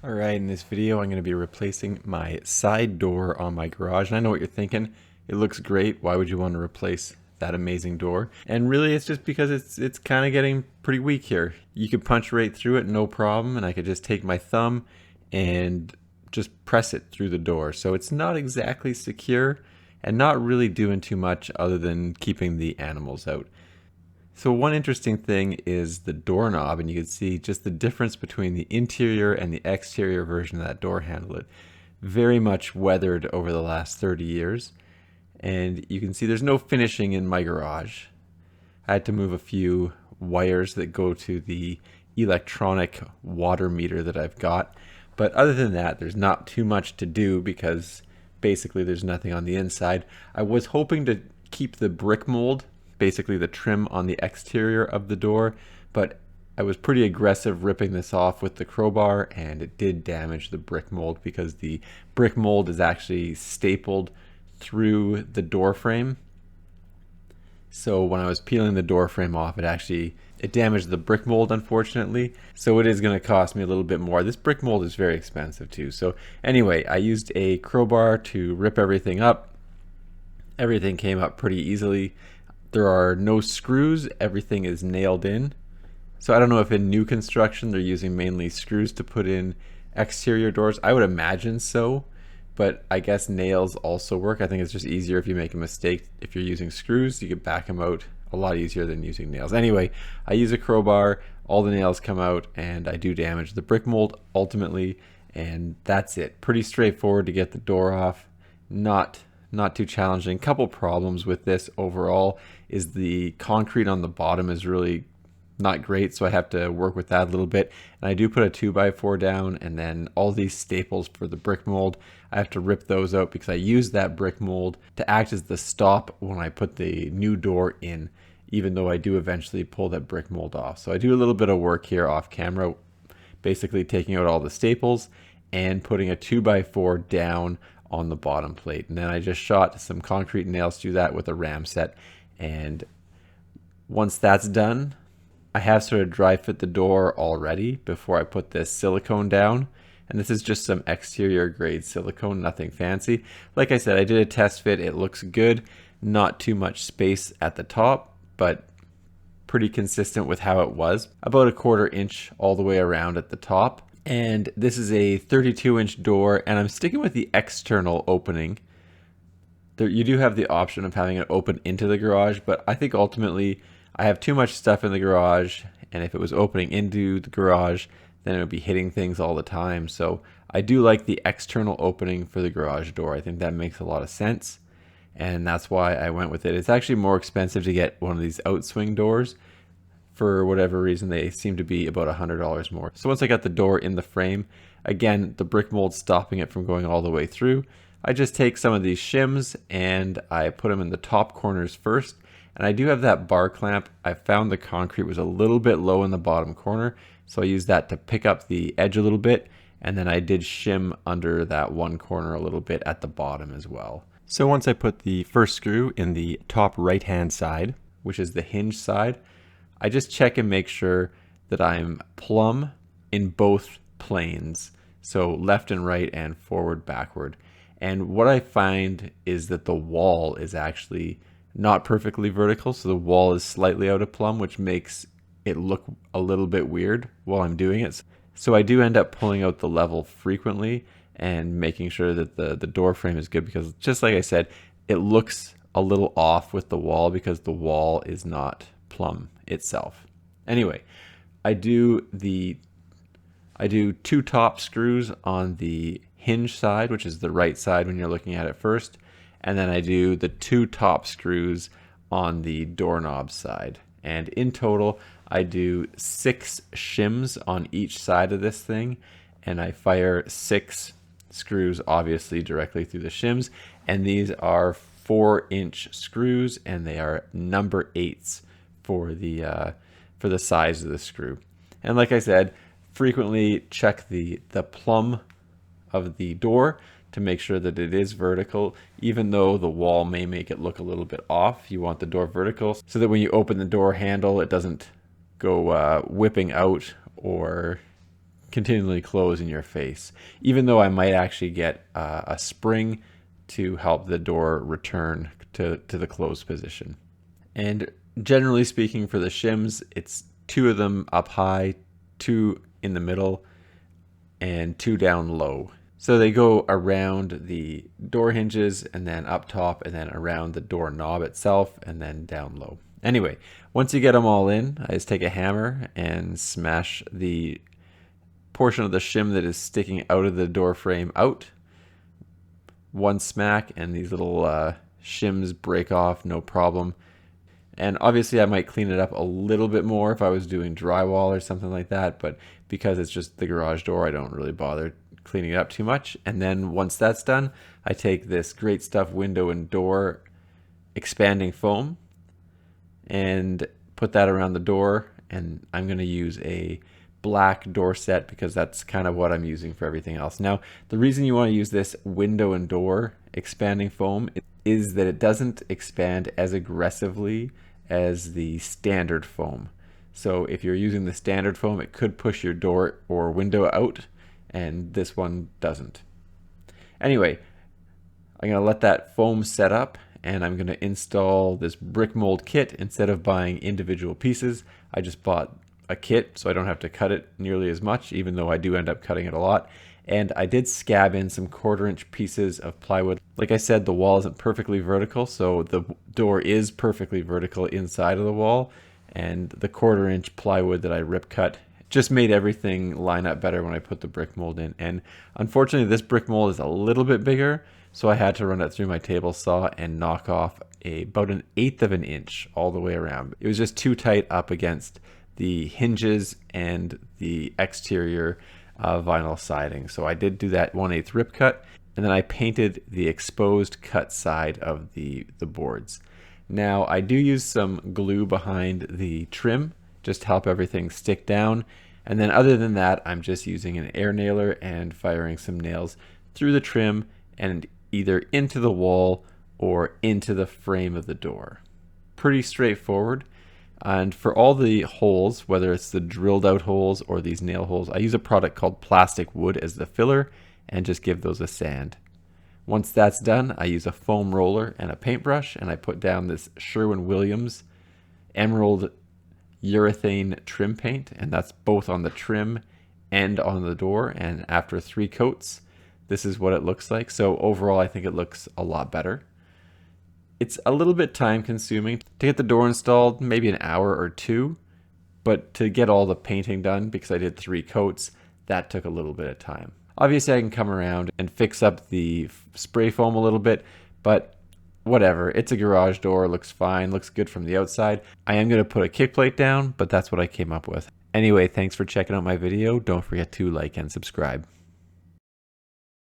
Alright, in this video I'm going to be replacing my side door on my garage. And I know what you're thinking. It looks great. Why would you want to replace that amazing door? And really it's just because it's kind of getting pretty weak here. You could punch right through it, no problem, and I could just take my thumb and just press it through the door. So it's not exactly secure and not really doing too much other than keeping the animals out. So one interesting thing is the doorknob, and you can see just the difference between the interior and the exterior version of that door handle. It very much weathered over the last 30 years. And you can see there's no finishing in my garage. I had to move a few wires that go to the electronic water meter that I've got. But other than that, there's not too much to do because basically there's nothing on the inside. I was hoping to keep the brick mold, basically the trim on the exterior of the door, but I was pretty aggressive ripping this off with the crowbar, and it did damage the brick mold because the brick mold is actually stapled through the door frame. So when I was peeling the door frame off, it damaged the brick mold, unfortunately. So it is going to cost me a little bit more. This brick mold is very expensive too. So anyway, I used a crowbar to rip everything up. Everything came up pretty easily. There are no screws, everything is nailed in. So I don't know if in new construction they're using mainly screws to put in exterior doors. I would imagine so, but I guess nails also work. I think it's just easier if you make a mistake. If you're using screws, you can back them out a lot easier than using nails. Anyway, I use a crowbar, all the nails come out, and I do damage the brick mold ultimately, and that's it. Pretty straightforward to get the door off. Not too challenging. Couple problems with this overall is the concrete on the bottom is really not great, so I have to work with that a little bit. And I do put a 2x4 down, and then all these staples for the brick mold, I have to rip those out because I use that brick mold to act as the stop when I put the new door in, even though I do eventually pull that brick mold off. So I do a little bit of work here off camera, basically taking out all the staples and putting a 2x4 down on the bottom plate. And then I just shot some concrete nails through that with a ram set. And once that's done, I have sort of dry fit the door already before I put this silicone down. And this is just some exterior grade silicone, nothing fancy. Like I said, I did a test fit. It looks good. Not too much space at the top, but pretty consistent with how it was. About a 1/4 inch all the way around at the top. And this is a 32-inch door, and I'm sticking with the external opening. You do have the option of having it open into the garage, but I think ultimately I have too much stuff in the garage, and if it was opening into the garage, then it would be hitting things all the time. So I do like the external opening for the garage door. I think that makes a lot of sense, and that's why I went with it. It's actually more expensive to get one of these outswing doors. For whatever reason, they seem to be about $100 more. So once I got the door in the frame, again, the brick mold stopping it from going all the way through, I just take some of these shims and I put them in the top corners first. And I do have that bar clamp. I found the concrete was a little bit low in the bottom corner, so I used that to pick up the edge a little bit. And then I did shim under that one corner a little bit at the bottom as well. So once I put the first screw in the top right hand side, which is the hinge side, I just check and make sure that I'm plumb in both planes, so left and right and forward, backward. And what I find is that the wall is actually not perfectly vertical, so the wall is slightly out of plumb, which makes it look a little bit weird while I'm doing it. So I do end up pulling out the level frequently and making sure that the door frame is good, because just like I said, it looks a little off with the wall because the wall is not plumb itself. Anyway, I do 2 top screws on the hinge side, which is the right side when you're looking at it first, and then I do the 2 top screws on the doorknob side. And in total, I do 6 shims on each side of this thing, and I fire 6 screws obviously directly through the shims, and these are 4-inch screws, and they are number 8s for the size of the screw. And like I said, frequently check the plumb of the door to make sure that it is vertical. Even though the wall may make it look a little bit off, you want the door vertical so that when you open the door handle, it doesn't go whipping out or continually close in your face, even though I might actually get a spring to help the door return to the closed position. And generally speaking, for the shims, it's 2 of them up high, 2 in the middle, and 2 down low. So they go around the door hinges and then up top and then around the door knob itself and then down low. Anyway, once you get them all in, I just take a hammer and smash the portion of the shim that is sticking out of the door frame out. One smack and these little shims break off, no problem. And obviously I might clean it up a little bit more if I was doing drywall or something like that, but because it's just the garage door, I don't really bother cleaning it up too much. And then once that's done, I take this Great Stuff window and door expanding foam and put that around the door, and I'm going to use a black door set because that's kind of what I'm using for everything else. Now, the reason you want to use this window and door expanding foam is that it doesn't expand as aggressively as the standard foam. So if you're using the standard foam, it could push your door or window out, and this one doesn't. Anyway, I'm going to let that foam set up, and I'm going to install this brick mold kit. Instead of buying individual pieces, I just bought a kit so I don't have to cut it nearly as much, even though I do end up cutting it a lot. And I did scab in some 1/4-inch pieces of plywood. Like I said, the wall isn't perfectly vertical, so the door is perfectly vertical inside of the wall, and the 1/4-inch plywood that I rip cut just made everything line up better when I put the brick mold in. And unfortunately, this brick mold is a little bit bigger, so I had to run it through my table saw and knock off about 1/8 of an inch all the way around. It was just too tight up against the hinges and the exterior vinyl siding. So I did do that 1/8 rip cut, and then I painted the exposed cut side of the boards. Now I do use some glue behind the trim just to help everything stick down. And then other than that, I'm just using an air nailer and firing some nails through the trim and either into the wall or into the frame of the door. Pretty straightforward. And for all the holes, whether it's the drilled out holes or these nail holes, I use a product called Plastic Wood as the filler and just give those a sand. Once that's done, I use a foam roller and a paintbrush, and I put down this Sherwin-Williams Emerald urethane trim paint, and that's both on the trim and on the door. And after 3 coats, this is what it looks like. So overall, I think it looks a lot better. It's a little bit time consuming to get the door installed, maybe an hour or 2, but to get all the painting done, because I did 3 coats, that took a little bit of time. Obviously I can come around and fix up the spray foam a little bit, but whatever, it's a garage door, looks fine, looks good from the outside. I am going to put a kick plate down, but that's what I came up with. Anyway, thanks for checking out my video. Don't forget to like and subscribe.